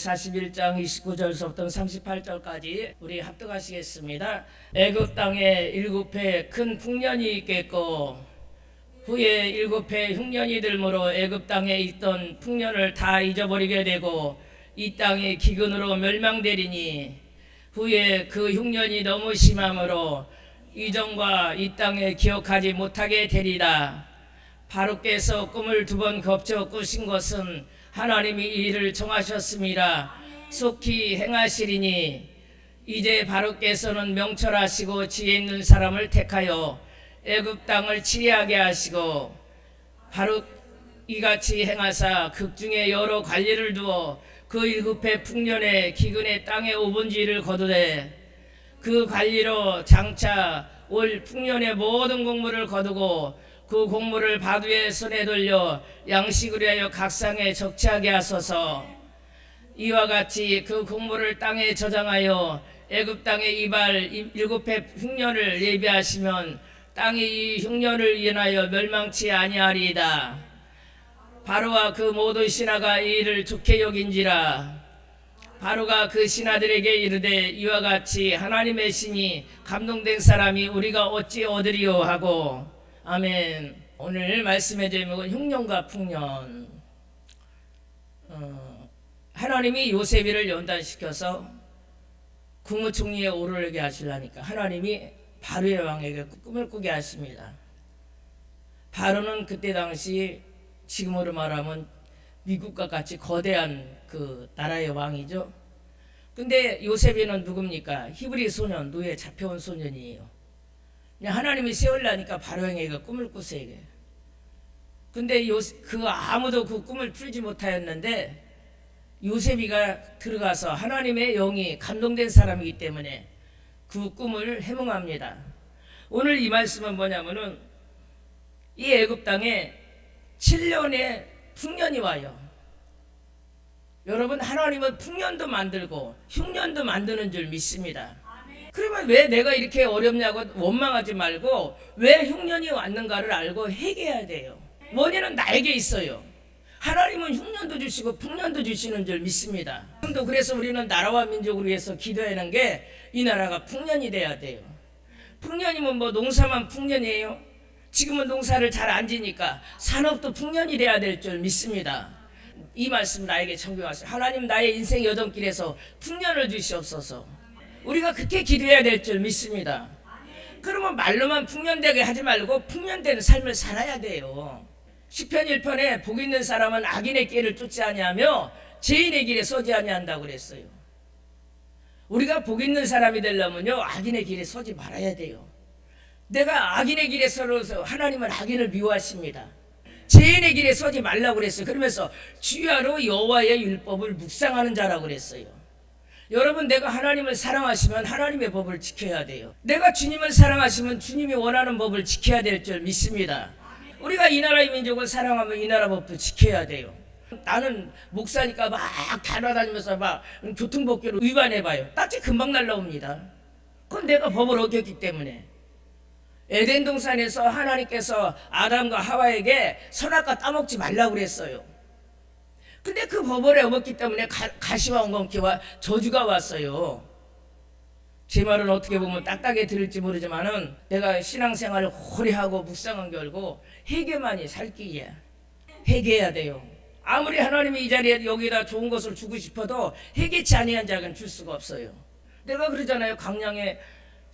41장 29절서부터 38절까지 우리 합독하시겠습니다. 애굽 땅에 7해 큰 풍년이 있겠고 후에 7해 흉년이 들므로 애굽 땅에 있던 풍년을 다 잊어버리게 되고 이 땅이 기근으로 멸망되리니 후에 그 흉년이 너무 심함으로 이전과 이 땅에 기억하지 못하게 되리라. 바로께서 꿈을 2번 겹쳐 꾸신 것은 하나님이 이 일을 정하셨습니다. 속히 행하시리니 이제 바로께서는 명철하시고 지혜 있는 사람을 택하여 애굽 땅을 치리하게 하시고 바로 이같이 행하사 극중에 여러 관리를 두어 그 7해 풍년에 기근의 땅에 5분지를 거두되 그 관리로 장차 올 풍년의 모든 곡물을 거두고 그 곡물을 바두의 손에 돌려 양식을 위하여 각 상에 적치하게 하소서. 이와 같이 그 곡물을 땅에 저장하여 애굽 땅에 이발 7해 흉년을 예비하시면 땅이 이 흉년을 인하여 멸망치 아니하리이다. 바로와 그 모든 신하가 이 일을 좋게 여긴지라. 바로가 그 신하들에게 이르되 이와 같이 하나님의 신이 감동된 사람이 우리가 어찌 얻으리요 하고. 아멘. 오늘 말씀의 제목은 흉년과 풍년. 하나님이 요셉이를 연단시켜서 국무총리에 오르게 하시려니까 하나님이 바로의 왕에게 꿈을 꾸게 하십니다. 바로는 그때 당시 지금으로 말하면 미국과 같이 거대한 그 나라의 왕이죠. 근데 요셉이는 누굽니까? 히브리 소년, 노예 잡혀온 소년이에요. 하나님이 세우려니까 바로에게 꿈을 꾸세요. 근데 그 아무도 그 꿈을 풀지 못하였는데 요셉이가 들어가서 하나님의 영이 감동된 사람이기 때문에 그 꿈을 해몽합니다. 오늘 이 말씀은 뭐냐면은 이 애굽 땅에 7년의 풍년이 와요. 여러분, 하나님은 풍년도 만들고 흉년도 만드는 줄 믿습니다. 그러면 왜 내가 이렇게 어렵냐고 원망하지 말고 왜 흉년이 왔는가를 알고 회개해야 돼요. 원인은 나에게 있어요. 하나님은 흉년도 주시고 풍년도 주시는 줄 믿습니다. 그래서 우리는 나라와 민족을 위해서 기도하는 게 이 나라가 풍년이 돼야 돼요. 풍년이면 뭐 농사만 풍년이에요? 지금은 농사를 잘 안 지니까 산업도 풍년이 돼야 될 줄 믿습니다. 이 말씀 나에게 청구하세요. 하나님, 나의 인생 여정길에서 풍년을 주시옵소서. 우리가 그렇게 기도해야 될 줄 믿습니다. 그러면 말로만 풍년되게 하지 말고 풍년되는 삶을 살아야 돼요. 시편 1편에 복 있는 사람은 악인의 길을 쫓지 아니하며 죄인의 길에 서지 아니한다고 그랬어요. 우리가 복 있는 사람이 되려면요, 악인의 길에 서지 말아야 돼요. 내가 악인의 길에 서서 하나님은 악인을 미워하십니다. 죄인의 길에 서지 말라고 그랬어요. 그러면서 주야로 여호와의 율법을 묵상하는 자라고 그랬어요. 여러분, 내가 하나님을 사랑하시면 하나님의 법을 지켜야 돼요. 내가 주님을 사랑하시면 주님이 원하는 법을 지켜야 될 줄 믿습니다. 우리가 이 나라의 민족을 사랑하면 이 나라 법도 지켜야 돼요. 나는 목사니까 막 달아다니면서 막 교통법규를 위반해봐요. 딱지 금방 날라옵니다. 그건 내가 법을 어겼기 때문에. 에덴 동산에서 하나님께서 아담과 하와에게 선악과 따먹지 말라고 그랬어요. 근데 그 법을 어겼기 때문에 가시와 엉겅퀴와 저주가 왔어요. 제 말은 어떻게 보면 딱딱하게 들을지 모르지만은 내가 신앙생활을 오래 하고 묵상한 결고 회개만이 살 길이야. 회개해야 돼요. 아무리 하나님이 이 자리에 여기다 좋은 것을 주고 싶어도 회개치 아니한 자는 줄 수가 없어요. 내가 그러잖아요. 광양에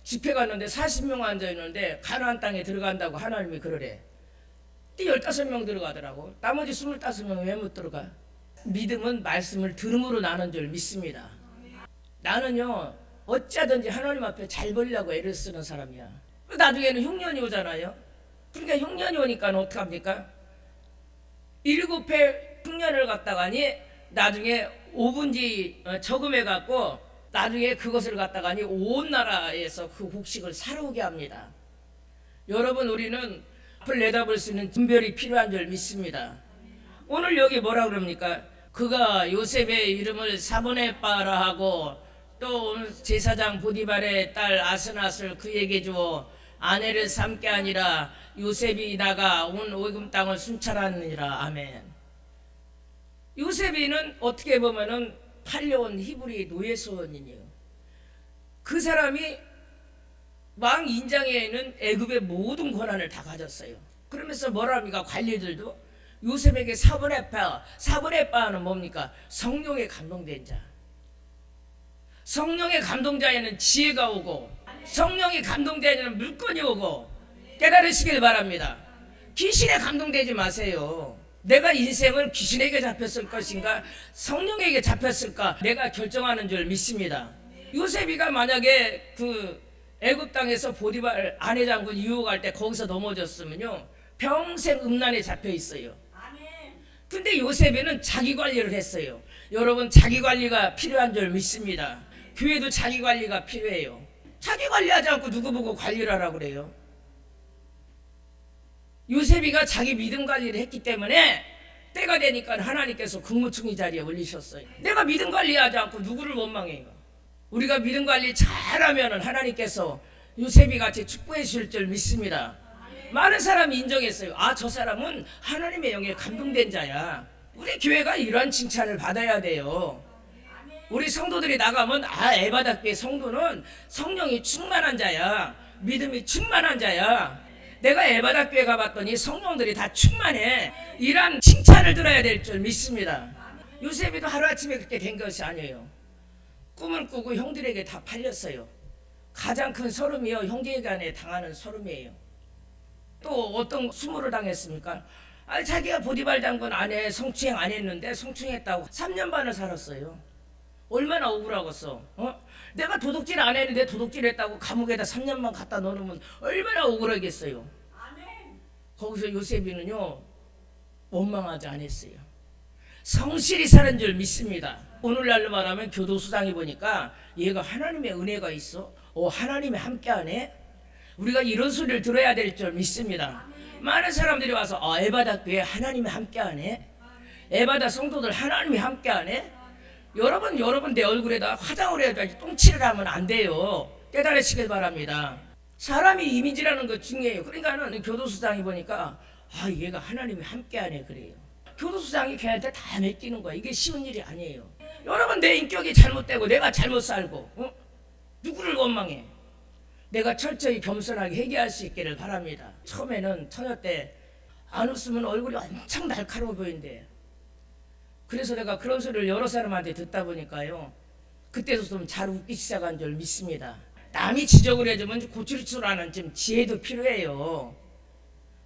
집회 갔는데 40명 앉아있는데 가나안 땅에 들어간다고 하나님이 그러래. 15명 들어가더라고. 나머지 25명은 왜 못 들어가? 믿음은 말씀을 들음으로 나는 줄 믿습니다. 나는요, 어찌하든지 하나님 앞에 잘 보려고 애를 쓰는 사람이야. 나중에는 흉년이 오잖아요. 그러니까 흉년이 오니까 어떡합니까? 7해 흉년을 갖다가니 나중에 5분지 저금해갖고 나중에 그것을 갖다가니 온 나라에서 그 곡식을 사러오게 합니다. 여러분, 우리는 앞을 내다볼 수 있는 분별이 필요한 줄 믿습니다. 오늘 여기 뭐라 그럽니까? 그가 요셉의 이름을 사본의 바라 하고 또 제사장 보디발의 딸 아스낫을 그에게 주어 아내를 삼게 하니라. 요셉이 나가 온 애굽 땅을 순찰하느니라. 아멘. 요셉이는 어떻게 보면은 팔려온 히브리 노예 소원이에요. 그 사람이 왕 인장에는 애굽의 모든 권한을 다 가졌어요. 그러면서 뭐라 합니까? 관리들도 요셉에게 사분의 바는 뭡니까? 성령에 감동된 자. 성령의 감동자에는 지혜가 오고, 성령이 감동자에는 물건이 오고, 깨달으시길 바랍니다. 귀신에 감동되지 마세요. 내가 인생을 귀신에게 잡혔을 것인가 성령에게 잡혔을까 내가 결정하는 줄 믿습니다. 요셉이가 만약에 그 애굽 땅에서 보디발 아내 장군 유혹할 때 거기서 넘어졌으면요 평생 음란에 잡혀 있어요. 근데 요셉이는 자기 관리를 했어요. 여러분, 자기 관리가 필요한 줄 믿습니다. 교회도 자기 관리가 필요해요. 자기 관리하지 않고 누구 보고 관리를 하라고 그래요? 요셉이가 자기 믿음 관리를 했기 때문에 때가 되니까 하나님께서 국무총리 자리에 올리셨어요. 내가 믿음 관리하지 않고 누구를 원망해요? 우리가 믿음 관리 잘하면 하나님께서 요셉이 같이 축복해 주실 줄 믿습니다. 많은 사람이 인정했어요. 아, 저 사람은 하나님의 영에 감동된 자야. 우리 교회가 이러한 칭찬을 받아야 돼요. 우리 성도들이 나가면 아, 에바다교회 성도는 성령이 충만한 자야. 믿음이 충만한 자야. 내가 에바다교회 가봤더니 성령들이 다 충만해. 이런 칭찬을 들어야 될 줄 믿습니다. 요셉이도 하루아침에 그렇게 된 것이 아니에요. 꿈을 꾸고 형들에게 다 팔렸어요. 가장 큰 서름이요, 형제간에 당하는 서름이에요. 또 어떤 수모를 당했습니까? 아, 자기가 보디발 장군 아내 성추행 안 했는데 성추행했다고 3년 반을 살았어요. 얼마나 억울하겠어. 내가 도둑질 안 했는데 도둑질 했다고 감옥에다 3년만 갖다 넣으면 얼마나 억울하겠어요. 거기서 요셉이는요 원망하지 않았어요. 성실히 사는 줄 믿습니다. 오늘날로 말하면 교도소장이 보니까 얘가 하나님의 은혜가 있어. 하나님이 함께하네. 우리가 이런 소리를 들어야 될 줄 믿습니다. 많은 사람들이 와서 에바다 교회 하나님이 함께하네. 에바다 성도들 하나님이 함께하네. 여러분 내 얼굴에다 화장을 해야지 똥칠을 하면 안 돼요. 깨달으시길 바랍니다. 사람이 이미지라는 거 중요해요. 그러니까는 교도소장이 보니까 얘가 하나님이 함께하네 그래요. 교도소장이 걔한테 다 맡기는 거야. 이게 쉬운 일이 아니에요. 여러분, 내 인격이 잘못되고 내가 잘못 살고 누구를 원망해? 내가 철저히 겸손하게 회개할 수 있기를 바랍니다. 처음에는 처녀 때 안 웃으면 얼굴이 엄청 날카로워 보인대. 그래서 내가 그런 소리를 여러 사람한테 듣다 보니까요 그때도 좀 잘 웃기 시작한 줄 믿습니다. 남이 지적을 해주면 고칠 줄 아는 좀 지혜도 필요해요.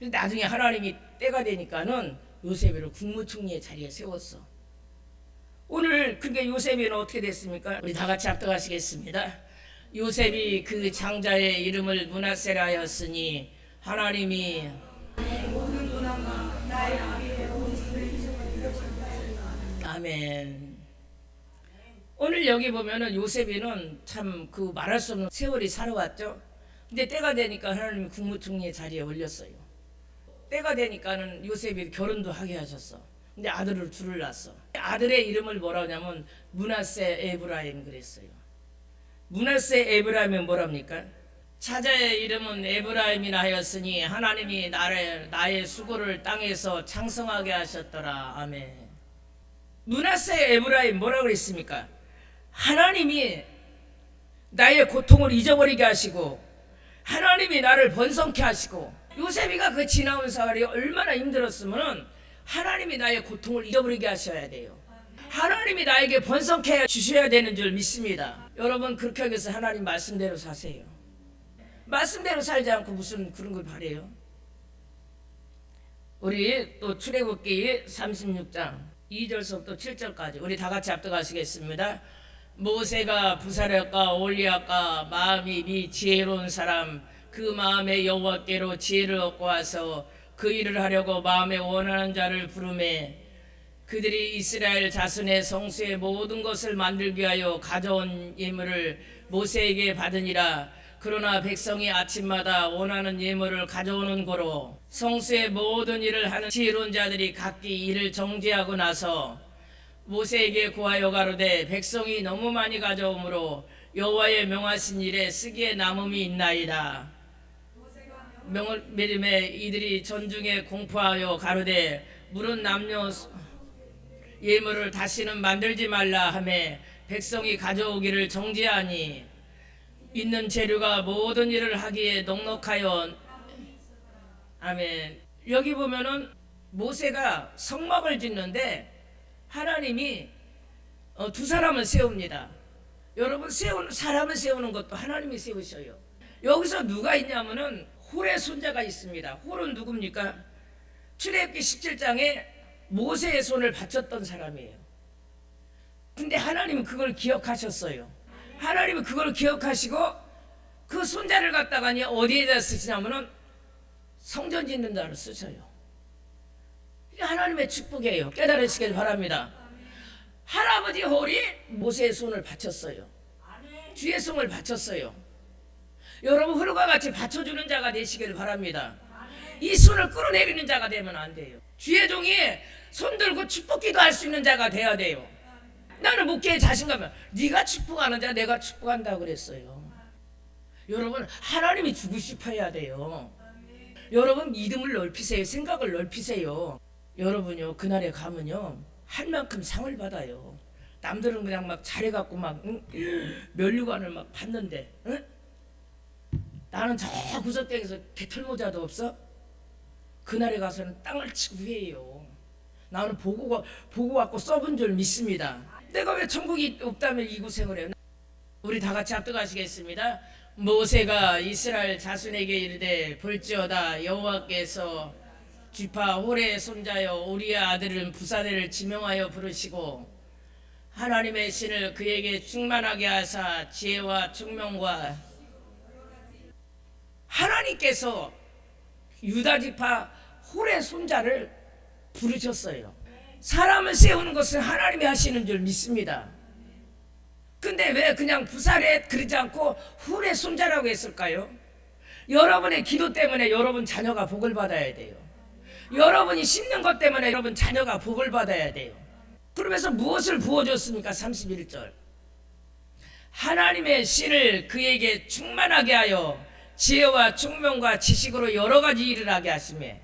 나중에 하나님이 때가 되니까는 요셉이를 국무총리의 자리에 세웠어. 오늘 그게 요셉이는 어떻게 됐습니까? 우리 다 같이 합독하시겠습니다. 요셉이 그 장자의 이름을 므낫세라 하였으니 하나님이 아멘. 오늘 여기 보면은 요셉이는 참 그 말할 수 없는 세월이 살아왔죠. 근데 때가 되니까 하나님이 국무총리의 자리에 올렸어요. 때가 되니까는 요셉이 결혼도 하게 하셨어. 근데 아들을 둘을 낳았어. 아들의 이름을 뭐라 하냐면 므낫세 에브라임 그랬어요. 므낫세 에브라임은 뭐랍니까? 차자의 이름은 에브라임이나 하였으니 하나님이 나의 수고를 땅에서 창성하게 하셨더라. 아멘. 므낫세 에브라임 뭐라고 그랬습니까? 하나님이 나의 고통을 잊어버리게 하시고 하나님이 나를 번성케 하시고 요셉이가 그 지나온 사활이 얼마나 힘들었으면 하나님이 나의 고통을 잊어버리게 하셔야 돼요. 하나님이 나에게 번성케 주셔야 되는 줄 믿습니다. 여러분, 그렇게 하기 위해서 하나님 말씀대로 사세요. 말씀대로 살지 않고 무슨 그런 걸 바래요. 우리 또 출애굽기 36장 2절서부터 7절까지 우리 다 같이 합독하시겠습니다. 모세가 부사력과 올리압과 마음이 지혜로운 사람 그 마음에 여호와께로 지혜를 얻고 와서 그 일을 하려고 마음에 원하는 자를 부르매 그들이 이스라엘 자손의 성수의 모든 것을 만들기 위하여 가져온 예물을 모세에게 받으니라. 그러나 백성이 아침마다 원하는 예물을 가져오는 고로 성수의 모든 일을 하는 지혜로운 자들이 각기 일을 정죄하고 나서 모세에게 구하여 가로되 백성이 너무 많이 가져오므로 여호와의 명하신 일에 쓰기에 남음이 있나이다. 명을 매림에 이들이 전중에 공포하여 가로되 물은 남녀 예물을 다시는 만들지 말라 하매 백성이 가져오기를 정지하니 있는 재료가 모든 일을 하기에 넉넉하여. 아멘. 여기 보면은 모세가 성막을 짓는데 하나님이 두 사람을 세웁니다. 여러분, 사람을 세우는 것도 하나님이 세우셔요. 여기서 누가 있냐면은 홀의 손자가 있습니다. 홀은 누굽니까? 출애굽기 17장에 모세의 손을 받쳤던 사람이에요. 근데 하나님은 그걸 기억하셨어요. 하나님은 그걸 기억하시고 그 손자를 갖다가 어디에다 쓰시냐면은 성전 짓는 자로 쓰셔요. 이게 하나님의 축복이에요. 깨달으시길 바랍니다. 할아버지 홀이 모세의 손을 받쳤어요. 주의 손을 받쳤어요. 여러분, 홀과 같이 받쳐주는 자가 되시길 바랍니다. 이 손을 끌어내리는 자가 되면 안 돼요. 주의 종이 손 들고 축복 기도할 수 있는 자가 돼야 돼요. 나는 목회에 자신감을, 네가 축복하는 자 내가 축복한다고 그랬어요. 여러분, 하나님이 주고 싶어야 돼요. 여러분, 믿음을 넓히세요. 생각을 넓히세요. 여러분요, 그날에 가면요 할 만큼 상을 받아요. 남들은 그냥 막 잘해갖고 막 면류관을 막 받는데, 응? 나는 저 구석대에서 개털모자도 없어? 그날에 가서는 땅을 치고 후회해요. 나는 보고 갖고 써본 줄 믿습니다. 내가 왜 천국이 없다면 이 고생을 해요? 우리 다 같이 합독하시겠습니다. 모세가 이스라엘 자손에게 이르되 볼지어다 여호와께서 쥐파 홀의 손자여 우리의 아들은 부사대를 지명하여 부르시고 하나님의 신을 그에게 충만하게 하사 지혜와 총명과. 하나님께서 유다지파 홀의 손자를 부르셨어요. 사람을 세우는 것은 하나님이 하시는 줄 믿습니다. 근데 왜 그냥 부사대 그러지 않고 홀의 손자라고 했을까요? 여러분의 기도 때문에 여러분 자녀가 복을 받아야 돼요. 여러분이 심는 것 때문에 여러분 자녀가 복을 받아야 돼요. 그러면서 무엇을 부어줬습니까? 31절. 하나님의 신을 그에게 충만하게 하여 지혜와 총명과 지식으로 여러 가지 일을 하게 하시며.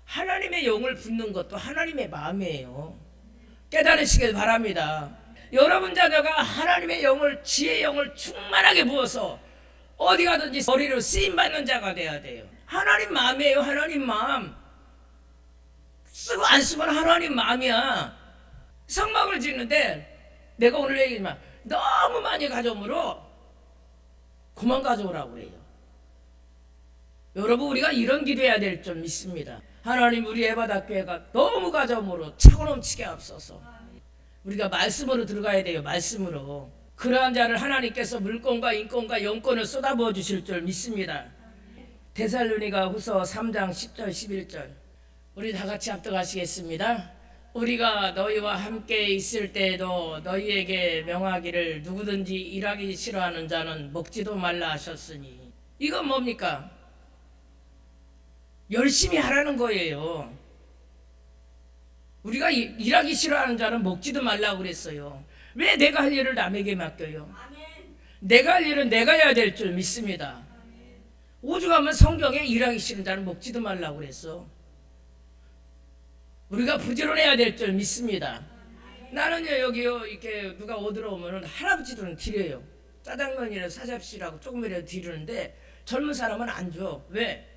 하나님의 영을 붓는 것도 하나님의 마음이에요. 깨달으시길 바랍니다. 여러분 자녀가 하나님의 영을, 지혜의 영을 충만하게 부어서 어디 가든지 머리로 쓰임받는 자가 돼야 돼요. 하나님 마음이에요. 하나님 마음. 쓰고 안 쓰면 하나님 마음이야. 성막을 짓는데 내가 오늘 얘기지만 너무 많이 가져오므로 그만 가져오라고 그래요. 여러분, 우리가 이런 기도해야 될 줄 믿습니다. 하나님, 우리 에바다교회가 너무 가져오므로 차고 넘치게 앞서서 우리가 말씀으로 들어가야 돼요. 말씀으로. 그러한 자를 하나님께서 물권과 인권과 영권을 쏟아부어 주실 줄 믿습니다. 데살로니가 후서 3장 10절 11절 우리 다 같이 합독하시겠습니다. 우리가 너희와 함께 있을 때에도 너희에게 명하기를 누구든지 일하기 싫어하는 자는 먹지도 말라 하셨으니. 이건 뭡니까? 열심히 하라는 거예요. 우리가 일하기 싫어하는 자는 먹지도 말라고 그랬어요. 왜 내가 할 일을 남에게 맡겨요? 내가 할 일은 내가 해야 될 줄 믿습니다. 오죽하면 성경에 일하기 싫은 자는 먹지도 말라고 그랬어. 우리가 부지런해야 될 줄 믿습니다. 나는요, 여기요, 이렇게 누가 얻으러 오면은 할아버지들은 드려요. 짜장면이라도 사잡시라고 조금이라도 드리는데 젊은 사람은 안 줘. 왜?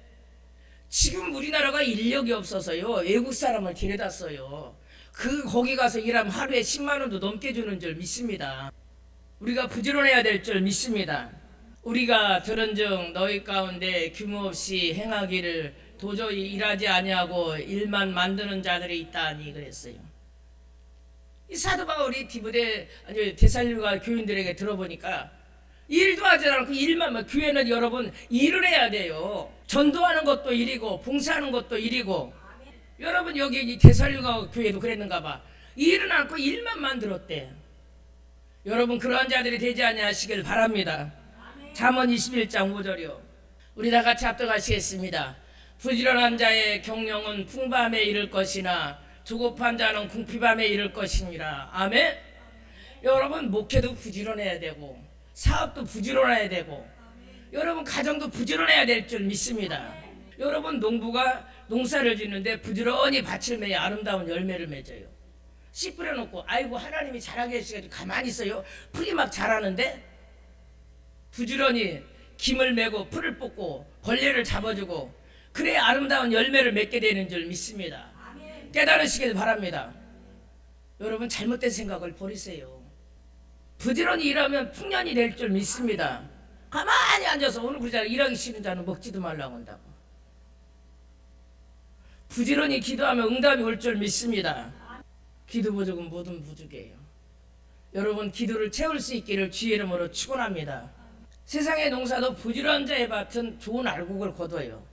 지금 우리나라가 인력이 없어서요, 외국 사람을 데려다 써요. 거기 가서 일하면 하루에 10만 원도 넘게 주는 줄 믿습니다. 우리가 부지런해야 될 줄 믿습니다. 우리가 들은즉 너희 가운데 규모 없이 행하기를 도저히 일하지 아니하고 일만 만드는 자들이 있다니 그랬어요. 이 사도 바울이 데살로니가 교인들에게 들어보니까 일도 하지 않고 일만, 교회는 여러분 일을 해야 돼요. 전도하는 것도 일이고 봉사하는 것도 일이고. 여러분, 여기 데살로니가 교회도 그랬는가 봐. 일은 않고 일만 만들었대. 여러분, 그러한 자들이 되지 아니하시길 바랍니다. 잠언 21장 5절이요. 우리 다 같이 합독하시겠습니다. 부지런한 자의 경영은 풍밤에 이를 것이나 조급한 자는 궁핍함에 이를 것이니라. 아멘. 여러분, 목회도 부지런해야 되고 사업도 부지런해야 되고 여러분 가정도 부지런해야 될 줄 믿습니다. 여러분, 농부가 농사를 짓는데 부지런히 밭을 매야 아름다운 열매를 맺어요. 씨 뿌려놓고 아이고 하나님이 잘하게 해주시겠지 가만히 있어요. 풀이 막 자라는데 부지런히 김을 메고 풀을 뽑고 벌레를 잡아주고 그래야 아름다운 열매를 맺게 되는 줄 믿습니다. 깨달으시길 바랍니다. 여러분 잘못된 생각을 버리세요. 부지런히 일하면 풍년이 될 줄 믿습니다. 가만히 앉아서 오늘 그러잖아요. 일하기 싫은 자는 먹지도 말라고 한다고. 부지런히 기도하면 응답이 올 줄 믿습니다. 기도 부족은 모든 부족이에요. 여러분 기도를 채울 수 있기를 주의 이름으로 축원합니다. 세상의 농사도 부지런한 자의 밭은 좋은 알곡을 거둬요.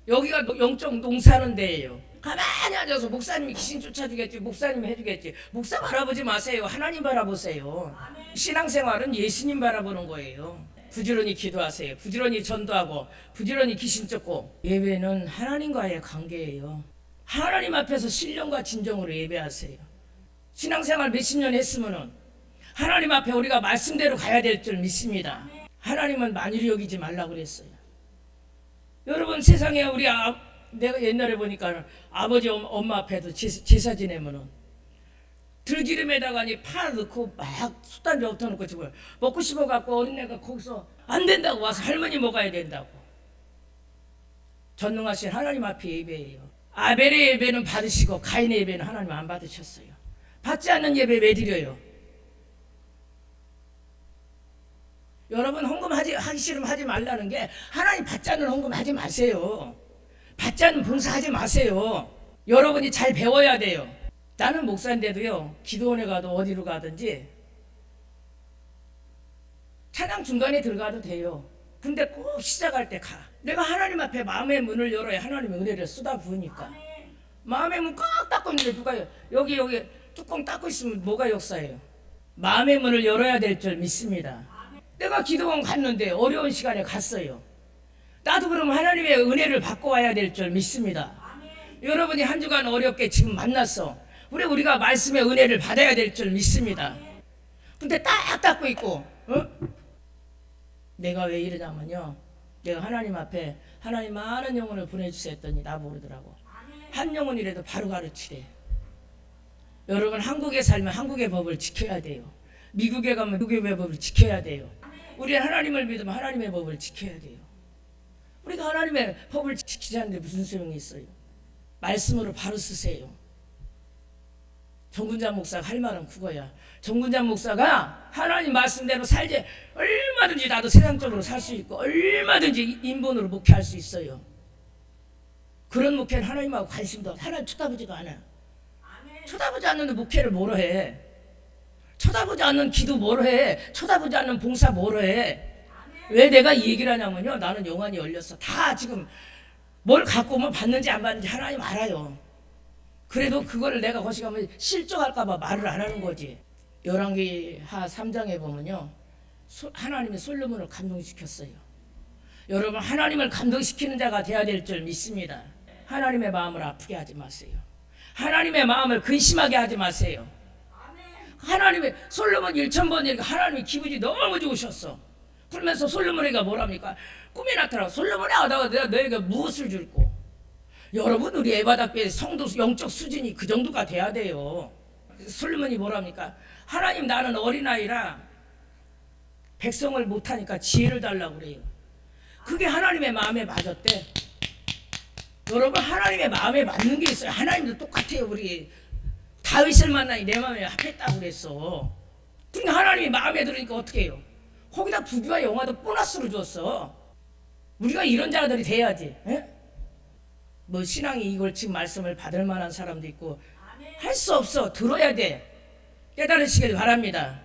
여기가 영적 농사하는 데예요. 가만히 앉아서 목사님이 귀신 쫓아주겠지, 목사님이 해주겠지. 목사 바라보지 마세요. 하나님 바라보세요. 신앙생활은 예수님 바라보는 거예요. 부지런히 기도하세요. 부지런히 전도하고 부지런히 귀신 쫓고. 예배는 하나님과의 관계예요. 하나님 앞에서 신령과 진정으로 예배하세요. 신앙생활 몇십 년 했으면은 하나님 앞에 우리가 말씀대로 가야 될 줄 믿습니다. 하나님은 만유리 여기지 말라고 그랬어요. 여러분 세상에 우리 내가 옛날에 보니까 아버지 엄마 앞에도 제사 지내면은 들기름에다가 파 넣고 막 숯단지 엎어놓고 지금 먹고 싶어갖고 어린애가 거기서 안 된다고 와서 할머니 먹어야 된다고. 전능하신 하나님 앞에 예배예요. 아벨의 예배는 받으시고 가인의 예배는 하나님 안 받으셨어요. 받지 않는 예배 왜 드려요? 여러분 헌금하기 싫으면 하지 말라는 게 하나님 받지 않는 헌금 하지 마세요. 받지 않는 봉사하지 마세요. 여러분이 잘 배워야 돼요. 나는 목사인데도요 기도원에 가도 어디로 가든지 찬양 중간에 들어가도 돼요. 근데 꼭 시작할 때 가. 내가 하나님 앞에 마음의 문을 열어야 하나님의 은혜를 쏟아부으니까. 마음의 문 꽉 닫고 있는데 누가 여기 뚜껑 닫고 있으면 뭐가 역사예요? 마음의 문을 열어야 될 줄 믿습니다. 내가 기도원 갔는데 어려운 시간에 갔어요. 나도 그럼 하나님의 은혜를 받고 와야 될 줄 믿습니다. 여러분이 한 주간 어렵게 지금 만났어. 우리가 말씀의 은혜를 받아야 될 줄 믿습니다. 근데 딱 닫고 있고 내가 왜 이러냐면요. 내가 하나님 앞에 하나님 많은 영혼을 보내주세요 했더니 나보고 그러더라고. 한 영혼이라도 바로 가르치래. 여러분 한국에 살면 한국의 법을 지켜야 돼요. 미국에 가면 미국의 법을 지켜야 돼요. 우리는 하나님을 믿으면 하나님의 법을 지켜야 돼요. 우리가 하나님의 법을 지키지 않는데 무슨 소용이 있어요? 말씀으로 바로 쓰세요. 정군장 목사가 할 말은 그거야. 정군장 목사가 하나님 말씀대로 살지 얼마든지 나도 세상적으로 살 수 있고 얼마든지 인본으로 목회할 수 있어요. 그런 목회는 하나님하고 관심도 없어. 하나님 쳐다보지도 않아. 쳐다보지 않는데 목회를 뭐로 해? 쳐다보지 않는 기도 뭐로 해? 쳐다보지 않는 봉사 뭐로 해? 왜 내가 이 얘기를 하냐면요. 나는 영안이 열렸어. 다 지금 뭘 갖고 오면 받는지 안 받는지 하나님 알아요. 그래도 그거를 내가 거기 가면 실족할까봐 말을 안 하는 거지. 열왕기하 3장에 보면요. 하나님이 솔로몬을 감동시켰어요. 여러분 하나님을 감동시키는 자가 돼야 될 줄 믿습니다. 하나님의 마음을 아프게 하지 마세요. 하나님의 마음을 근심하게 하지 마세요. 하나님의 솔로몬 1000번이니까 하나님이 기분이 너무 좋으셨어. 그러면서 솔로몬이가 뭐랍니까? 꿈에 나타나고 솔로몬이 하다가 내가 너에게 무엇을 줄고. 여러분 우리 에바답게 성도 영적 수준이 그 정도가 돼야 돼요. 솔로몬이 뭐랍니까? 하나님 나는 어린아이라 백성을 못하니까 지혜를 달라고 그래요. 그게 하나님의 마음에 맞았대. 여러분 하나님의 마음에 맞는 게 있어요. 하나님도 똑같아요. 우리 다윗을 만나니 내 마음에 합했다고 그랬어. 근데 하나님이 마음에 들으니까 어떻게 해요? 거기다 부귀와 영화도 보너스로 줬어. 우리가 이런 자들이 돼야지. 뭐 신앙이 이걸 지금 말씀을 받을 만한 사람도 있고 할 수 없어. 들어야 돼. 깨달으시길 바랍니다.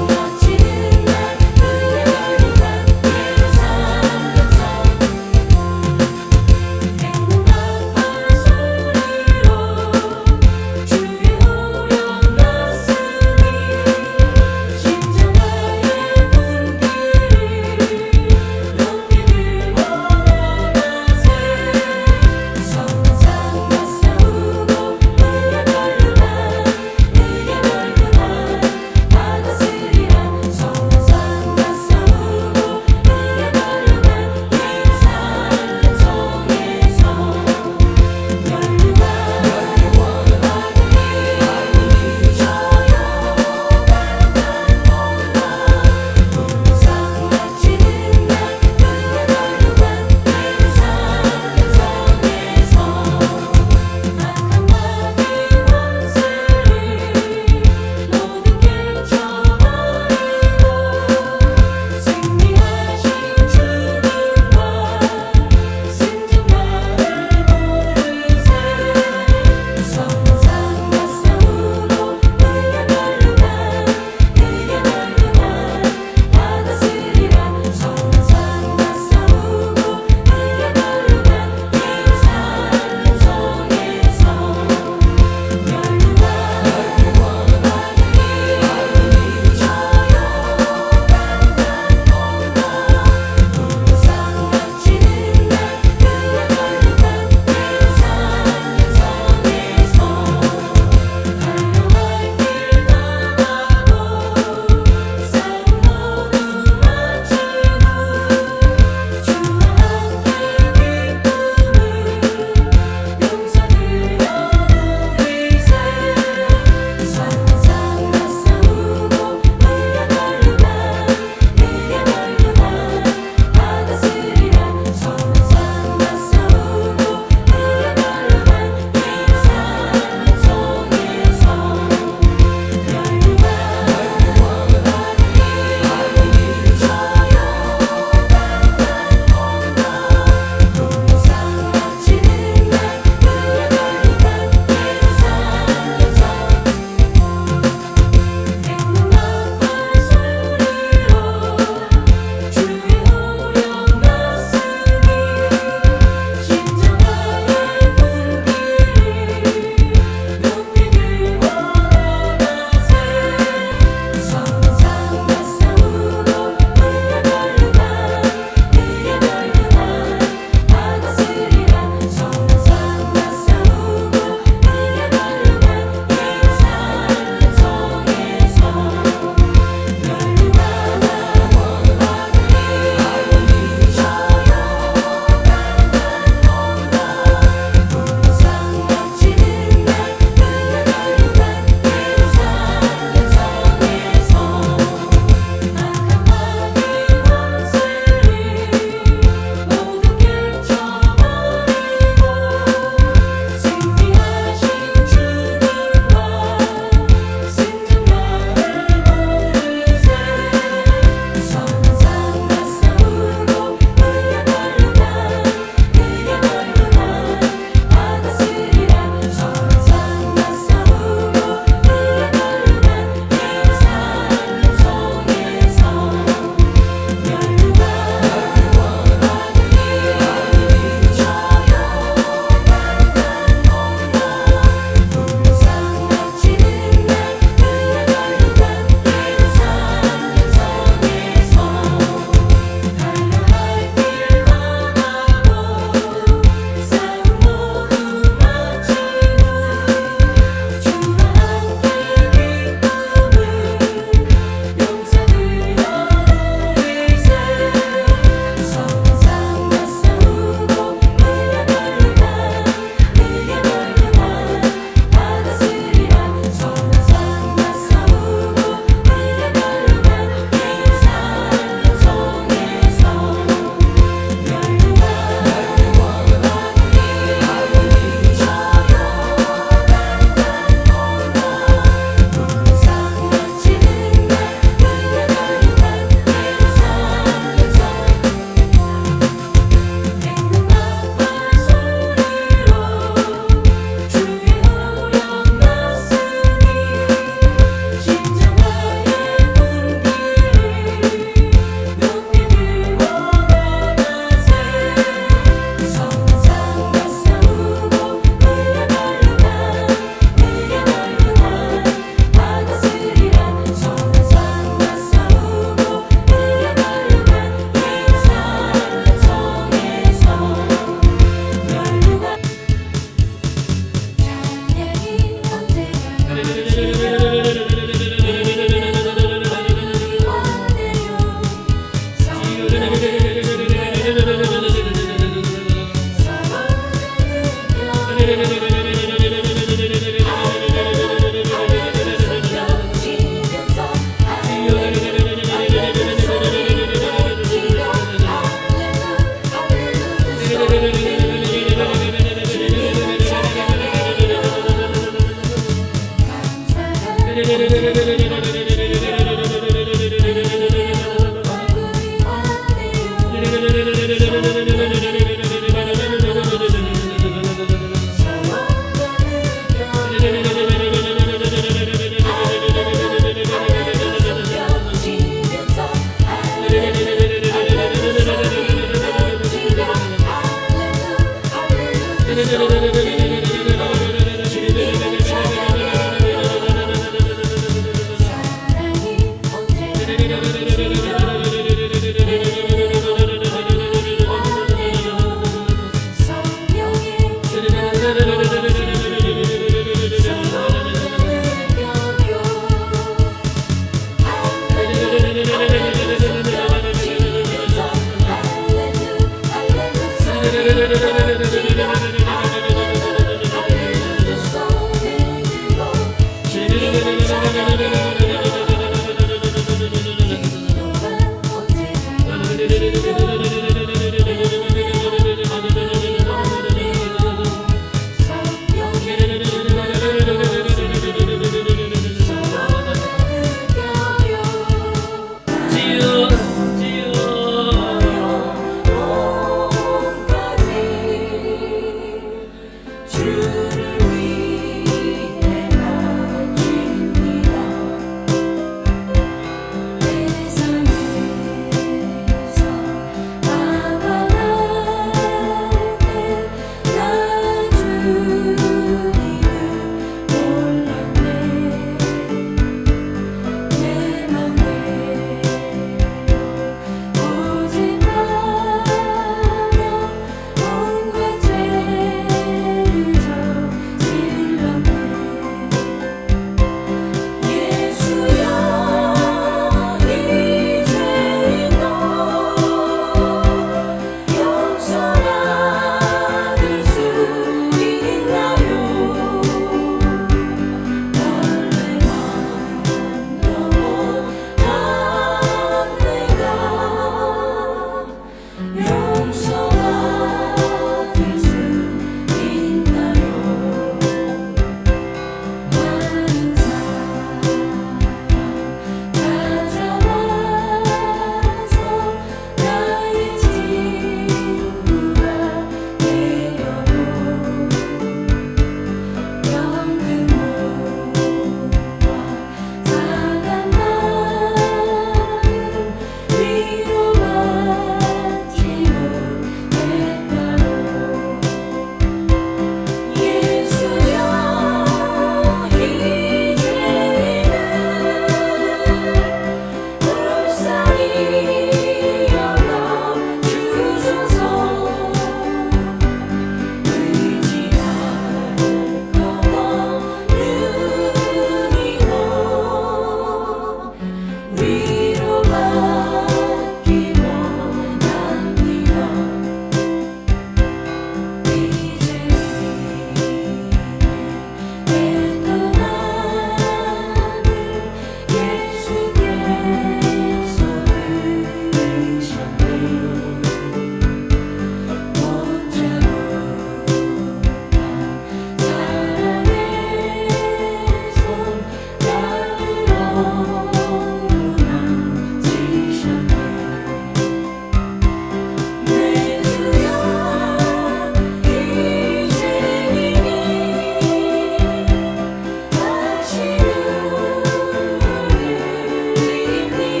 Lead me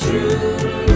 주를